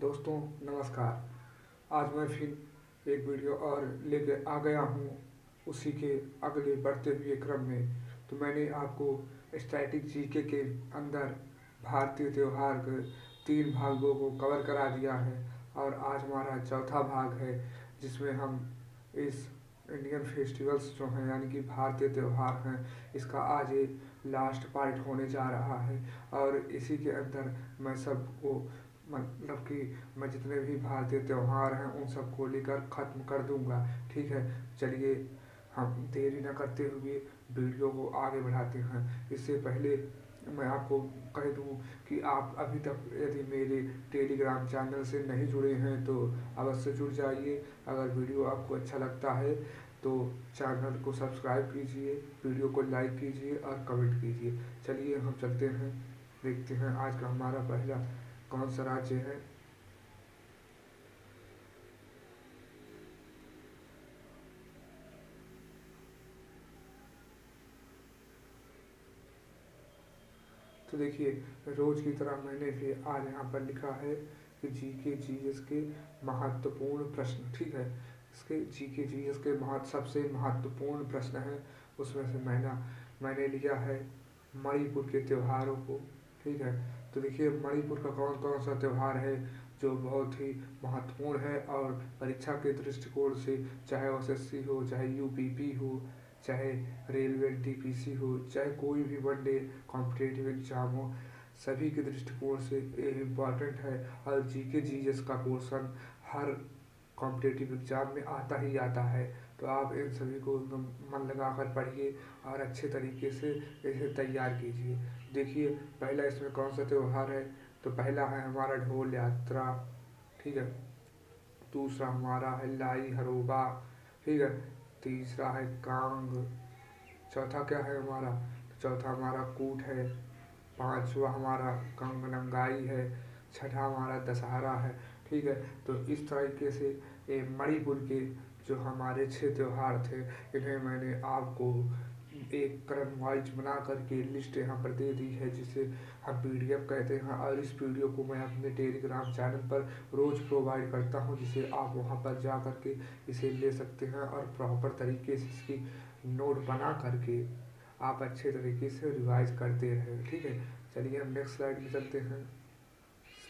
दोस्तों नमस्कार। आज मैं फिर एक वीडियो और लेके आ गया हूँ उसी के अगले बढ़ते हुए क्रम में। तो मैंने आपको स्टैटिक जीके के अंदर भारतीय त्यौहार के 3 भागों को कवर करा दिया है और आज हमारा चौथा भाग है जिसमें हम इस इंडियन फेस्टिवल्स जो हैं यानी कि भारतीय त्यौहार हैं इसका आज ये लास्ट पार्ट होने जा रहा है। और इसी के अंदर मैं सबको मतलब कि मैं जितने भी भारतीय त्यौहार हैं उन सबको लेकर ख़त्म कर दूंगा। ठीक है, चलिए हम देरी न करते हुए वीडियो को आगे बढ़ाते हैं। इससे पहले मैं आपको कह दूं कि आप अभी तक यदि मेरे टेलीग्राम चैनल से नहीं जुड़े हैं तो अवश्य जुड़ जाइए। अगर वीडियो आपको अच्छा लगता है तो चैनल को सब्सक्राइब कीजिए, वीडियो को लाइक कीजिए और कमेंट कीजिए। चलिए हम चलते हैं, देखते हैं आज का हमारा पहला कौन सा राज्य है। तो देखिए, रोज की तरह मैंने भी आज यहाँ पर लिखा है कि जीके जीएस के महत्वपूर्ण प्रश्न। ठीक है, इसके जीके जीएस के सबसे महत्वपूर्ण प्रश्न है उसमें से मैंने लिया है मणिपुर के त्योहारों को। ठीक है, तो देखिए मणिपुर का कौन कौन सा त्यौहार है जो बहुत ही महत्वपूर्ण है और परीक्षा के दृष्टिकोण से, चाहे एसएससी हो, चाहे यूपीपी हो, चाहे रेलवे डीपीसी हो, चाहे कोई भी वनडे कॉम्पिटेटिव एग्जाम हो, सभी के दृष्टिकोण से ये इम्पॉर्टेंट है। और जीके जीएस का पोर्शन हर कॉम्पिटेटिव एग्जाम में आता ही आता है। तो आप इन सभी को एकदम मन लगाकर पढ़िए और अच्छे तरीके से इसे तैयार कीजिए। देखिए पहला इसमें कौन सा त्यौहार है, तो पहला है हमारा ढोल यात्रा। ठीक है, दूसरा हमारा है लाई हरोबा। ठीक है, तीसरा है कांग। चौथा क्या है हमारा, तो चौथा हमारा कूट है। पांचवा हमारा कंगनंगाई है। छठा हमारा दशहरा है। ठीक है, तो इस तरीके से ये मणिपुर के जो हमारे 6 त्यौहार थे इन्हें मैंने आपको एक क्रम वाइज बना करके लिस्ट यहाँ पर दे दी है जिसे हम पीडीएफ कहते हैं। और इस वीडियो को मैं अपने टेलीग्राम चैनल पर रोज़ प्रोवाइड करता हूँ जिसे आप वहाँ पर जा करके इसे ले सकते हैं और प्रॉपर तरीके से इसकी नोट बना करके आप अच्छे तरीके से रिवाइज करते रहें। ठीक है, चलिए हम नेक्स्ट स्लाइड में चलते हैं।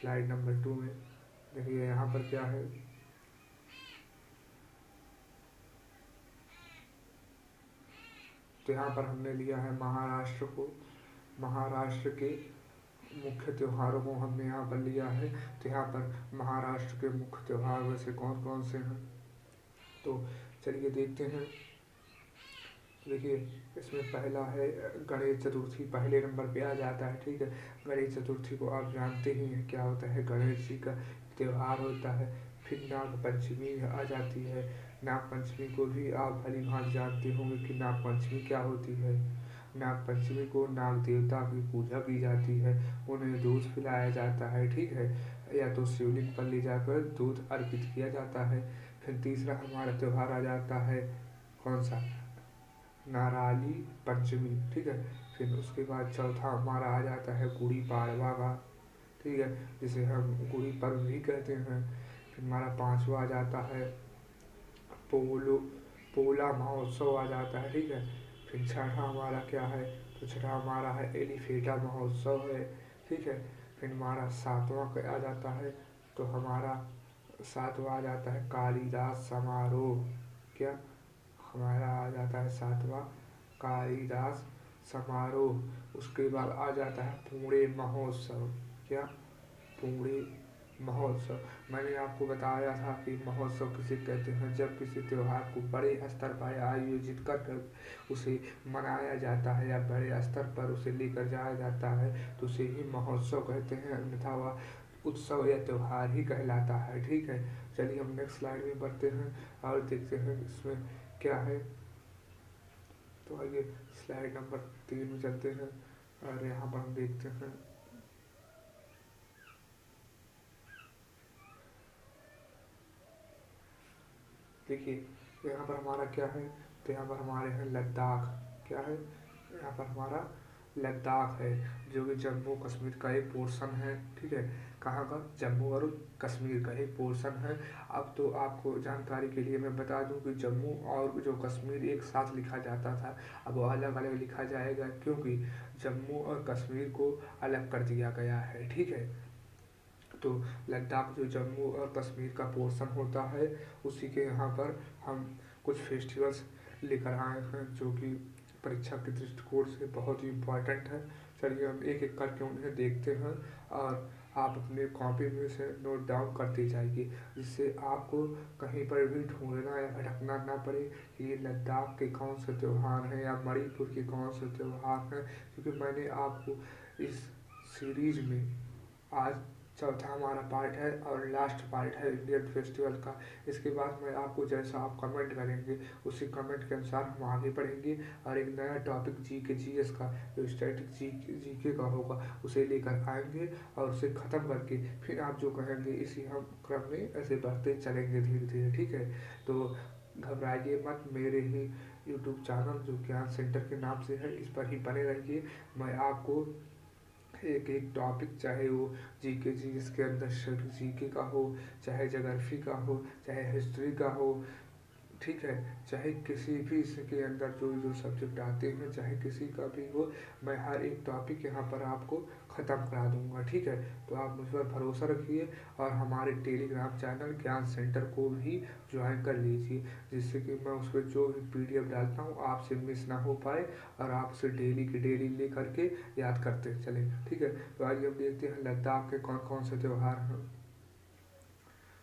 स्लाइड नंबर 2 में देखिए यहाँ पर क्या है, तो यहाँ पर हमने लिया है महाराष्ट्र को। महाराष्ट्र के मुख्य त्योहारों को हमने यहाँ पर लिया है। तो यहाँ पर महाराष्ट्र के मुख्य त्यौहार वैसे कौन कौन से हैं, तो चलिए देखते हैं। देखिए इसमें पहला है गणेश चतुर्थी, पहले नंबर पे आ जाता है। ठीक है, गणेश चतुर्थी को आप जानते ही हैं क्या होता है, गणेश जी का त्यौहार होता है। फिर नाग पंचमी आ जाती है। नाग पंचमी को भी आप भली भांति जानते होंगे कि नाग पंचमी क्या होती है। नाग पंचमी को नाग देवता की पूजा की जाती है, उन्हें दूध पिलाया जाता है। ठीक है, या तो शिवलिंग पर ले जाकर दूध अर्पित किया जाता है। फिर तीसरा हमारा त्यौहार आ जाता है कौन सा, नाराली पंचमी। ठीक है, फिर उसके बाद चौथा हमारा आ जाता है गुड़ी पाड़वा का। ठीक है, जिसे हम गुड़ी पर्व भी कहते हैं। फिर हमारा पांचवा आ जाता है पोलो पोला महोत्सव आ जाता है। ठीक है, फिर छठा हमारा क्या है, तो छठा हमारा है एलिफेटा महोत्सव है। ठीक है, फिर हमारा सातवां आ जाता है, तो हमारा सातवां आ जाता है कालिदास समारोह। क्या हमारा आ जाता है सातवां कालिदास समारोह। उसके बाद आ जाता है पुणे महोत्सव। क्या पुणे महोत्सव, मैंने आपको बताया था कि महोत्सव किसे कहते हैं, जब किसी त्यौहार को बड़े स्तर पर आयोजित कर उसे मनाया जाता है या बड़े स्तर पर उसे लेकर जाया जाता है तो उसे ही महोत्सव कहते हैं, अन्यथा वह उत्सव या त्यौहार ही कहलाता है। ठीक है, चलिए हम नेक्स्ट स्लाइड में बढ़ते हैं और देखते हैं इसमें क्या है। तो आइए स्लाइड नंबर 3 में चलते हैं और यहाँ पर हम देखते हैं देखिए यहाँ पर हमारा क्या है, तो यहाँ पर हमारे हैं लद्दाख। क्या है, यहाँ पर हमारा लद्दाख है जो कि जम्मू कश्मीर का एक पोर्शन है। ठीक है, कहाँ का, जम्मू और कश्मीर का ही पोर्शन है। अब तो आपको जानकारी के लिए मैं बता दूं कि जम्मू और जो कश्मीर एक साथ लिखा जाता था, अब वो अलग अलग लिखा जाएगा, क्योंकि जम्मू और कश्मीर को अलग कर दिया गया है। ठीक है, तो लद्दाख जो जम्मू और कश्मीर का पोर्शन होता है, उसी के यहाँ पर हम कुछ फेस्टिवल्स लेकर आए हैं जो कि परीक्षा के दृष्टिकोण से बहुत ही इम्पोर्टेंट है। चलिए हम एक एक करके उन्हें देखते हैं और आप अपने कॉपी में से नोट डाउन करते जाइए, जिससे आपको कहीं पर भी ढूंढना या भटकना ना पड़े कि ये लद्दाख के कौन से त्यौहार हैं या मणिपुर के कौन से त्यौहार हैं, क्योंकि मैंने आपको इस सीरीज में आज चौथा हमारा पार्ट है और लास्ट पार्ट है इंडियन फेस्टिवल का। इसके बाद मैं आपको जैसा आप कमेंट करेंगे उसी कमेंट के अनुसार हम आगे बढ़ेंगे और एक नया टॉपिक जीएस का, जो स्टैटिक जीके का होगा, उसे लेकर आएंगे और उसे ख़त्म करके फिर आप जो कहेंगे इसी हम क्रम में ऐसे बढ़ते चलेंगे धीरे धीरे। ठीक है, तो घबराइए मत, मेरे ही यूट्यूब चैनल जो ज्ञान सेंटर के नाम से है, इस पर ही बने रहिए। मैं आपको एक एक टॉपिक, चाहे वो जीके इसके अंदर जीके का हो, चाहे ज्योग्राफी का हो, चाहे हिस्ट्री का हो, ठीक है, चाहे किसी भी इसके अंदर जो जो सब्जेक्ट आते हैं, चाहे किसी का भी हो, मैं हर एक टॉपिक यहाँ पर आपको ख़त्म करा दूंगा। ठीक है, तो आप मुझ पर भरोसा रखिए और हमारे टेलीग्राम चैनल ज्ञान सेंटर को भी ज्वाइन कर लीजिए, जिससे कि मैं उस पर जो भी पीडीएफ डालता हूँ आपसे मिस ना हो पाए और आप उसे डेली की डेली ले करके याद करते चलें। ठीक है, तो आइए हम देखते हैं लद्दाख के कौन कौन से त्यौहार हैं।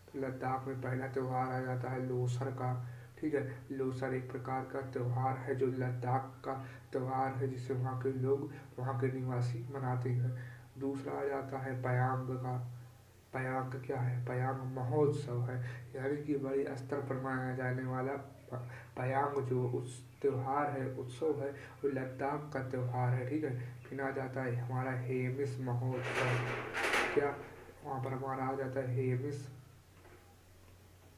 तो लद्दाख में पहला त्यौहार आ जाता है लोसर का। ठीक है, लोसर एक प्रकार का त्यौहार है जो लद्दाख का त्यौहार है, जिसे वहाँ के लोग, वहाँ के निवासी मनाते हैं। दूसरा आ जाता है पयांग का। पयांग क्या है? पयांग महोत्सव है, यानी कि बड़े स्तर पर मनाया जाने वाला पयांग जो उस त्यौहार है, उत्सव है, वो लद्दाख का त्यौहार है। ठीक है, फिर आ जाता है हमारा हेमिस महोत्सव। क्या वहाँ पर हमारा आ जाता है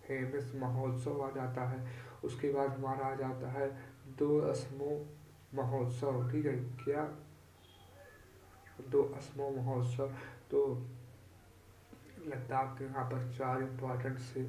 हेमिस महोत्सव आ जाता है। उसके बाद हमारा आ जाता है दो असमो महोत्सव। ठीक है, क्या? दो असमो महोत्सव। तो लद्दाख के यहाँ पर 4 इम्पोर्टेंट से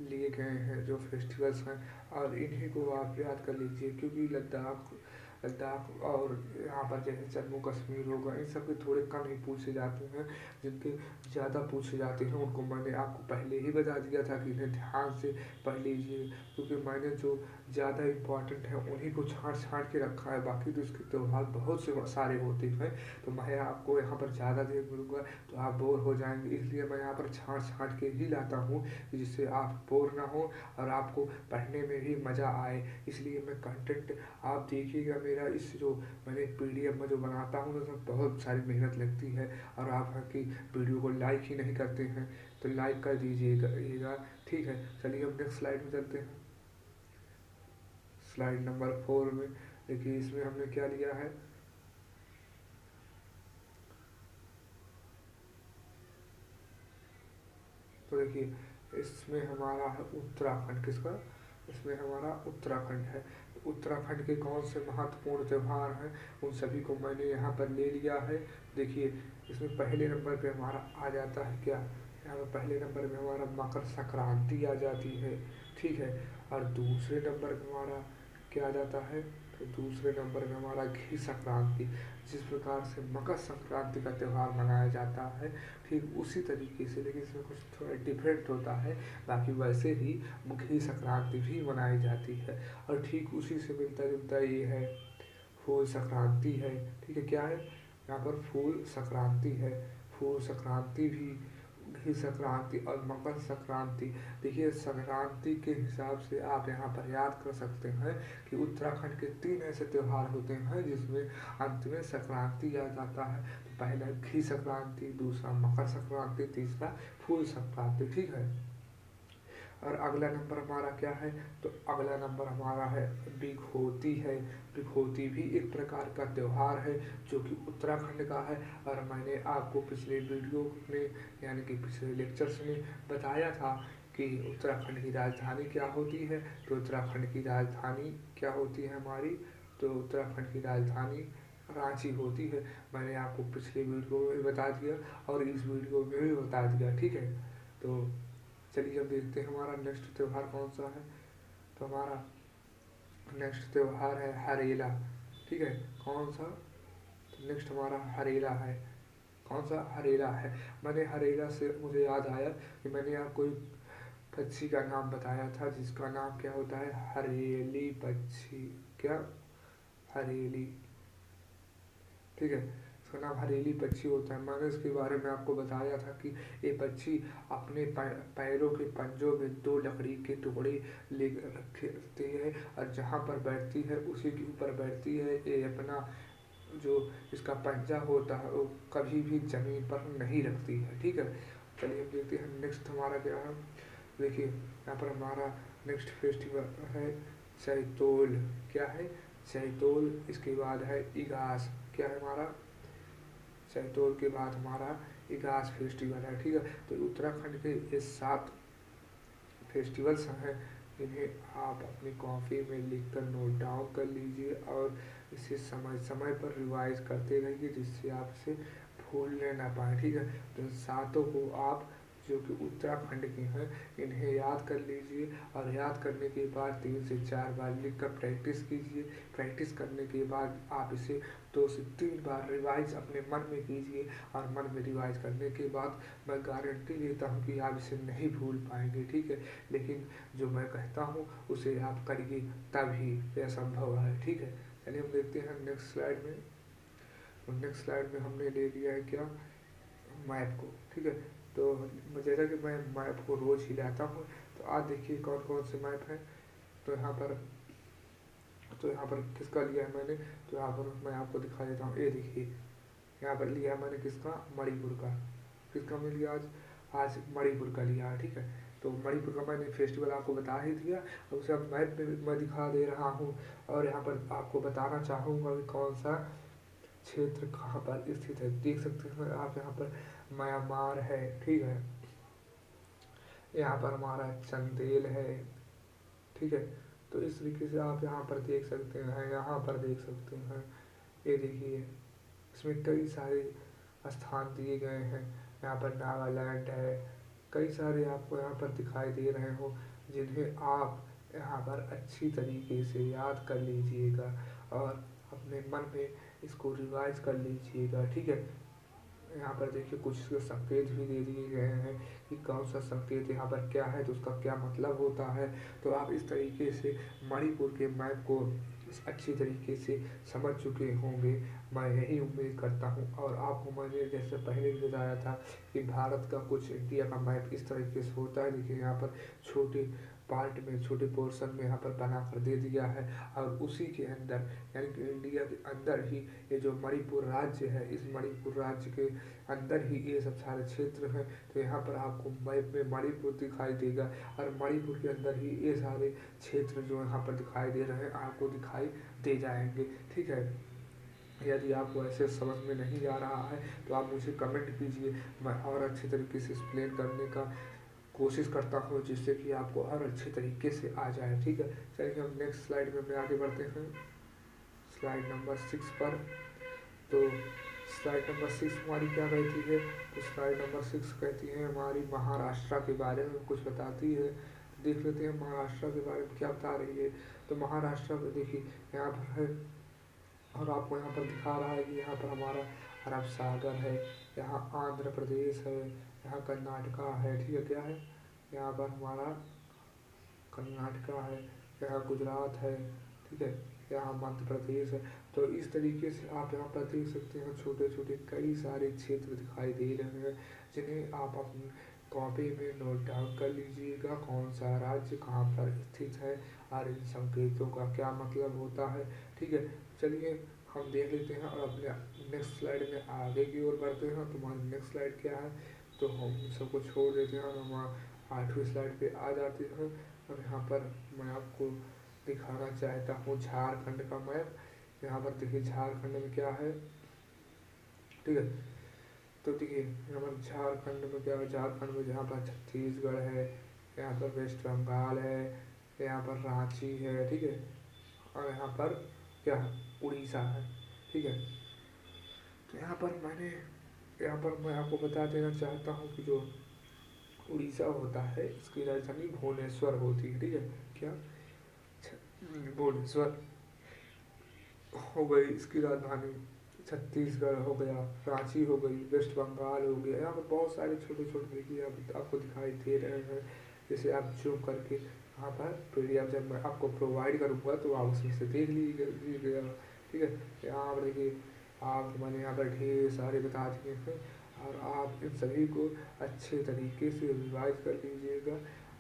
लिए गए हैं जो फेस्टिवल्स हैं, और इन्हीं को आप याद कर लीजिए, क्योंकि लद्दाख और यहाँ पर जैसे जम्मू कश्मीर होगा, इन सब के थोड़े कम ही पूछे जाते हैं। जिनके ज़्यादा पूछे जाते हैं उनको मैंने आपको पहले ही बता दिया था कि इन्हें ध्यान से पढ़ लीजिए, क्योंकि मैंने जो ज़्यादा इम्पोर्टेंट है उन्हीं को छाँट के रखा है। बाकी तो इसके त्यौहार बहुत से सारे होते हैं, तो मैं आपको यहाँ पर ज़्यादा देर मिलूँगा तो आप बोर हो जाएंगे, इसलिए मैं यहाँ पर छाँट के ही लाता हूँ, जिससे आप बोर ना हो और आपको पढ़ने में भी मज़ा आए। इसलिए मैं कंटेंट आप देखिएगा मेरा, इस जो मैंने पीडीएफ में जो बनाता हूँ तो उसमें बहुत सारी मेहनत लगती है, और आप की वीडियो को लाइक ही नहीं करते हैं, तो लाइक कर दीजिएगा। ठीक है, चलिए हम नेक्स्ट स्लाइड में चलते हैं। स्लाइड नंबर 4 में देखिए, इसमें हमने क्या लिया है। तो देखिए, इसमें हमारा है उत्तराखंड। किसका? इसमें हमारा उत्तराखंड है। उत्तराखंड के कौन से महत्वपूर्ण त्यौहार हैं उन सभी को मैंने यहाँ पर ले लिया है। देखिए, इसमें पहले नंबर पे हमारा आ जाता है क्या? यहाँ पर पहले नंबर में हमारा मकर संक्रांति आ जाती है। ठीक है, और दूसरे नंबर पे हमारा क्या आ जाता है? तो दूसरे नंबर में हमारा घी संक्रांति। जिस प्रकार से मकर संक्रांति का त्यौहार मनाया जाता है, ठीक उसी तरीके से, लेकिन इसमें कुछ थोड़ा डिफरेंट होता है, बाकी वैसे ही घी संक्रांति भी मनाई जाती है। और ठीक उसी से मिलता जुलता ये है फूल संक्रांति है। ठीक है, क्या है यहाँ पर? फूल संक्रांति है। फूल संक्रांति भी, घी संक्रांति और मकर संक्रांति। देखिए, संक्रांति के हिसाब से आप यहाँ पर याद कर सकते हैं कि उत्तराखंड के 3 ऐसे त्यौहार होते हैं जिसमें अंत में संक्रांति आ जाता है। तो पहला घी संक्रांति, दूसरा मकर संक्रांति, तीसरा फूल संक्रांति। ठीक है, और अगला नंबर हमारा क्या है? तो अगला नंबर हमारा है बिखोती है। बिखोती भी एक प्रकार का त्यौहार है जो कि उत्तराखंड का है, और मैंने आपको पिछले वीडियो में, यानी कि पिछले लेक्चर्स में बताया था कि उत्तराखंड की राजधानी क्या होती है। तो उत्तराखंड की राजधानी क्या होती है हमारी? तो उत्तराखंड की राजधानी रांची होती है। मैंने आपको पिछले वीडियो में भी बता दिया और इस वीडियो में भी बता दिया, ठीक है। तो चलिए अब देखते हैं हमारा नेक्स्ट त्यौहार कौन सा है। तो हमारा नेक्स्ट त्यौहार है हरेला, ठीक है। कौन सा? तो नेक्स्ट हमारा हरेला है। कौन सा? हरेला है। मैंने हरेला से मुझे याद आया कि मैंने आपको एक पक्षी का नाम बताया था जिसका नाम क्या होता है? हरेली पक्षी। क्या? हरेली, ठीक है। इसका नाम हरेली पक्षी होता है। मैंने इसके बारे में आपको बताया था कि ये पक्षी अपने पैरों के पंजों में 2 लकड़ी के टुकड़े ले रखते हैं और जहाँ पर बैठती है उसी के ऊपर बैठती है। ये अपना जो इसका पंजा होता है वो कभी भी जमीन पर नहीं रखती है, ठीक है। चलिए हम देखते हैं नेक्स्ट हमारा क्या है। देखिए यहाँ पर हमारा नेक्स्ट फेस्टिवल है चैतोल। क्या है? चैतोल। इसके बाद है इगास। क्या है हमारा? चैतोल के बाद हमारा इगास फेस्टिवल है, ठीक है। तो उत्तराखंड के ये 7 फेस्टिवल्स हैं जिन्हें आप अपनी कॉपी में लिखकर नोट डाउन कर लीजिए और इसे समय समय पर रिवाइज करते रहिए जिससे आप इसे भूलने ना पाए, ठीक है। तो इन सातों को आप जो कि उत्तराखंड के हैं इन्हें याद कर लीजिए और याद करने के बाद 3 से 4 बार लिखकर प्रैक्टिस कीजिए। प्रैक्टिस करने के बाद आप इसे 2 से 3 बार रिवाइज अपने मन में कीजिए और मन में रिवाइज करने के बाद मैं गारंटी देता हूँ कि आप इसे नहीं भूल पाएंगे, ठीक है। लेकिन जो मैं कहता हूँ उसे आप करिए तभी यह संभव है, ठीक है। चलिए हम देखते हैं नेक्स्ट स्लाइड में। तो नेक्स्ट स्लाइड में हमने ले लिया है क्या? मैप को, ठीक है। तो जैसा कि मैं मैप को रोज ही लाता हूँ तो आज देखिए कौन कौन से मैप हैं। तो यहाँ पर किसका लिया है मैंने? तो यहाँ पर मैं आपको दिखा देता हूँ। ये देखिए यहाँ पर लिया है मैंने किसका? मणिपुर का। किसका मैं लिया आज? आज मणिपुर का लिया है, ठीक है। तो मणिपुर का मैंने फेस्टिवल आपको बता ही दिया और उसे अब मैप में मैं दिखा दे रहा हूँ और यहाँ पर आपको बताना चाहूँगा कि कौन सा क्षेत्र कहाँ पर स्थित है। देख सकते हैं आप यहाँ पर म्यांमार है, ठीक है। यहाँ पर हमारा चंदेल है, ठीक है। तो इस तरीके से आप यहाँ पर देख सकते हैं, यहाँ पर देख सकते हैं। ये देखिए इसमें कई सारे स्थान दिए गए हैं। यहाँ पर नागालैंड है, कई सारे आपको यहाँ पर दिखाई दे रहे हो जिन्हें आप यहाँ पर अच्छी तरीके से याद कर लीजिएगा और अपने मन में इसको रिवाइज कर लीजिएगा, ठीक है। यहाँ पर देखिए कुछ संकेत भी दे दिए गए हैं कि कौन सा संकेत यहाँ पर क्या है तो उसका क्या मतलब होता है। तो आप इस तरीके से मणिपुर के मैप को अच्छी तरीके से समझ चुके होंगे, मैं यही उम्मीद करता हूँ। और आपको मैंने जैसे पहले भी बताया था कि भारत का कुछ इंडिया का मैप इस तरीके से होता है। देखिए यहाँ पर छोटे पार्ट में, छोटे पोर्शन में यहाँ पर बना कर दे दिया है और उसी के अंदर यानी कि इंडिया के अंदर ही ये जो मणिपुर राज्य है, इस मणिपुर राज्य के अंदर ही ये सब सारे क्षेत्र हैं। तो यहाँ पर आपको मैप में मणिपुर दिखाई देगा और मणिपुर के अंदर ही ये सारे क्षेत्र जो यहाँ पर दिखाई दे रहे हैं आपको दिखाई दे जाएंगे, ठीक है। यदि आपको ऐसे समझ में नहीं आ रहा है तो आप मुझे कमेंट कीजिए, मैं और अच्छे तरीके से एक्सप्लेन करने का कोशिश करता हूँ जिससे कि आपको और अच्छे तरीके से आ जाए, ठीक है। चलिए हम नेक्स्ट स्लाइड में आगे बढ़ते हैं, स्लाइड नंबर 6 पर। तो स्लाइड नंबर 6 हमारी क्या कहती है? तो स्लाइड नंबर 6 कहती है हमारी महाराष्ट्र के बारे में कुछ बताती है। देख लेते हैं महाराष्ट्र के बारे में क्या बता रही है। तो महाराष्ट्र में देखिए यहाँ पर है और आपको यहाँ पर दिखा रहा है कि यहाँ पर हमारा अरब सागर है, यहाँ आंध्र प्रदेश है, यहाँ कर्नाटका है, ठीक है। क्या है? यहाँ पर हमारा कर्नाटका है, यहाँ गुजरात है, ठीक है, यहाँ मध्य प्रदेश है। तो इस तरीके से आप यहाँ पर देख सकते हैं छोटे छोटे कई सारे क्षेत्र दिखाई दे रहे हैं जिन्हें आप अपनी कॉपी में नोट डाउन कर लीजिएगा कौन सा राज्य कहाँ पर स्थित है और इन संकेतों का क्या मतलब होता है, ठीक है। चलिए हम देख लेते हैं और अपने नेक्स्ट स्लाइड में आगे की ओर बढ़ते हैं। तो हमारी नेक्स्ट स्लाइड क्या है? तो हम सबको छोड़ देते हैं और हम 8वीं स्लाइड पे आ जाते हैं और यहाँ पर मैं आपको दिखाना चाहता हूँ झारखंड का मैप। यहाँ पर देखिए झारखंड में क्या है, ठीक है। तो देखिए यहाँ पर झारखंड में क्या है? झारखंड में जहाँ पर छत्तीसगढ़ है, यहाँ पर वेस्ट बंगाल है, यहाँ पर रांची है, ठीक है, और यहाँ पर क्या है? उड़ीसा है, ठीक है। तो यहाँ पर मैं आपको बता देना चाहता हूँ कि जो उड़ीसा होता है इसकी राजधानी भुवनेश्वर होती है, ठीक है। क्या भुवनेश्वर हो गई इसकी राजधानी। छत्तीसगढ़ हो गया, रांची हो गई, वेस्ट बंगाल हो गया। यहाँ पर बहुत सारे छोटे छोटे देखिए आपको दिखाई दे रहे हैं। जैसे आप जूम करके यहाँ पर PDF जब मैं आपको प्रोवाइड करूँगा तो आप उसमें से देख लीजिएगा, ठीक है। यहाँ पर देखिए आप मैंने यहाँ पर ढेर सारे बता दिए हैं और आप इन सभी को अच्छे तरीके से रिवाइज कर लीजिएगा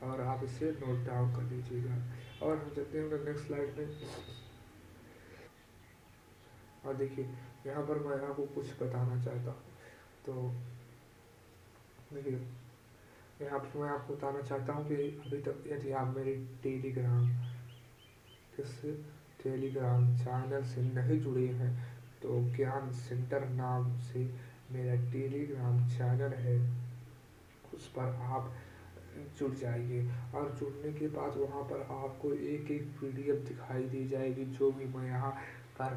और आप इसे नोट डाउन कर लीजिएगा। और हम चलते हैं नेक्स्ट स्लाइड में। और देखिए यहाँ पर मैं आपको कुछ बताना चाहता हूँ। तो देखिए यहाँ पर मैं आपको बताना चाहता हूँ कि अभी तक यदि आप मेरे टेलीग्राम चैनल से नहीं जुड़े हैं तो ज्ञान सेंटर नाम से मेरा टेलीग्राम चैनल है, उस पर आप जुड़ जाइए। और जुड़ने के बाद वहाँ पर आपको एक एक PDF दिखाई दी जाएगी जो भी मैं यहाँ पर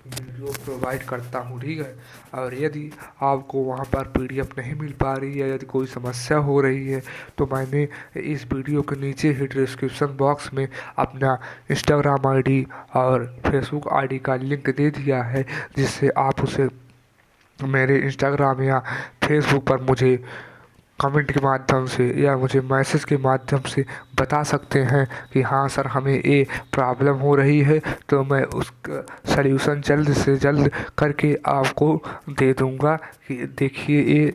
वीडियो प्रोवाइड करता हूँ, ठीक है। और यदि आपको वहाँ पर PDF नहीं मिल पा रही है, यदि कोई समस्या हो रही है तो मैंने इस वीडियो के नीचे ही डिस्क्रिप्शन बॉक्स में अपना इंस्टाग्राम ID और फेसबुक ID का लिंक दे दिया है, जिससे आप उसे मेरे इंस्टाग्राम या फेसबुक पर मुझे कमेंट के माध्यम से या मुझे मैसेज के माध्यम से बता सकते हैं कि हाँ सर हमें ये प्रॉब्लम हो रही है, तो मैं उसका सल्यूशन जल्द से जल्द करके आपको दे दूँगा कि देखिए ये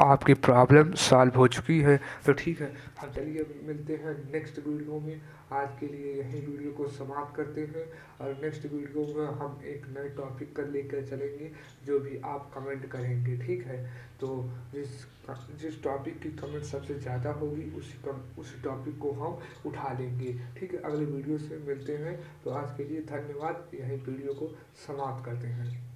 आपकी प्रॉब्लम सॉल्व हो चुकी है। तो ठीक है, हम चलिए मिलते हैं नेक्स्ट वीडियो में। आज के लिए यही वीडियो को समाप्त करते हैं और नेक्स्ट वीडियो में हम एक नए टॉपिक कर लेकर चलेंगे जो भी आप कमेंट करेंगे, ठीक है। तो जिस टॉपिक की कमेंट सबसे ज़्यादा होगी उसी टॉपिक को हम उठा लेंगे, ठीक है। अगले वीडियो से मिलते हैं। तो आज के लिए धन्यवाद, यही वीडियो को समाप्त करते हैं।